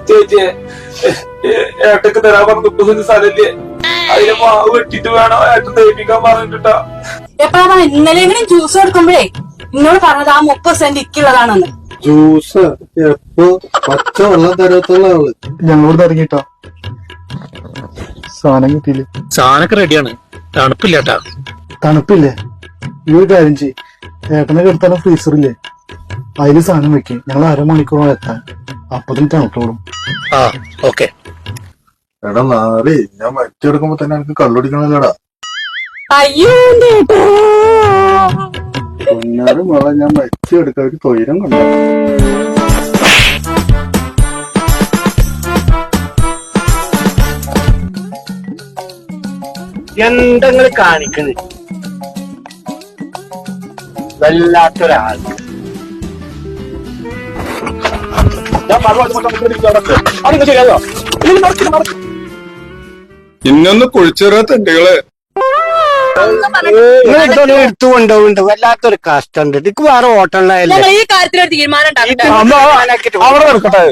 ചേച്ചിയെ ഏട്ടക്ക് തരാൻ പറഞ്ഞ 30 സ്ഥലല്ലേ, അതിന് മാവ് വെട്ടിട്ട് വേണം ഏട്ടൻ തേപ്പിക്കാൻ പറഞ്ഞിട്ടാ. എപ്പോഴാ ഇന്നലെങ്കിലും ജ്യൂസ് കൊടുക്കുമ്പോഴേ എന്നോട് പറഞ്ഞത് ആ 30 സെന്റ് ഇക്കുള്ളതാണെന്ന്. ജ്യൂസ് എപ്പോ പച്ച വെള്ളം തരാത്തുള്ള ആള് ഞങ്ങളോട് ഇറങ്ങിട്ടോ. സാധനം കിട്ടിയില്ലേ? സാധനൊക്കെ റെഡിയാണ്, തണുപ്പില്ലാട്ടാ. തണുപ്പില്ലേ? ഈ ഒരു കാര്യം ചെയ്യ്, ഏട്ടനെ കിടത്താനും ഫ്രീസറില്ലേ, അതില് സാധനം വെക്കും. ഞങ്ങൾ അരമണിക്കൂറോളം എത്താൻ, അപ്പത്തിന് തണുത്തോടും. ആ ഓക്കെ. എടാ നാളെ ഞാൻ വച്ചെടുക്കുമ്പോ തന്നെ എനിക്ക് കള്ളുടിക്കണല്ലോടാ. അയ്യോ പൊന്നാറ് മോളെ, ഞാൻ വച്ചെടുക്കാൻ ഒരു തൊയിരം കണ്ടു. എന്തെങ്ങൾ കാണിക്കണ്? വല്ലാത്തൊരാൾ. ഇന്നൊന്ന് കുഴിച്ചേറാ തെണ്ടുകളെ. എടുത്തു കൊണ്ടുപോകുന്നുണ്ട്. വല്ലാത്തൊരു കഷ്ടമുണ്ട്. ഇതിക്ക് വേറെ ഓട്ടമുള്ളതല്ലേ. ഈ കാര്യത്തിലൊരു തീരുമാനം ഉണ്ടാക്കട്ടെ. അവിടെ നടക്കട്ടെ.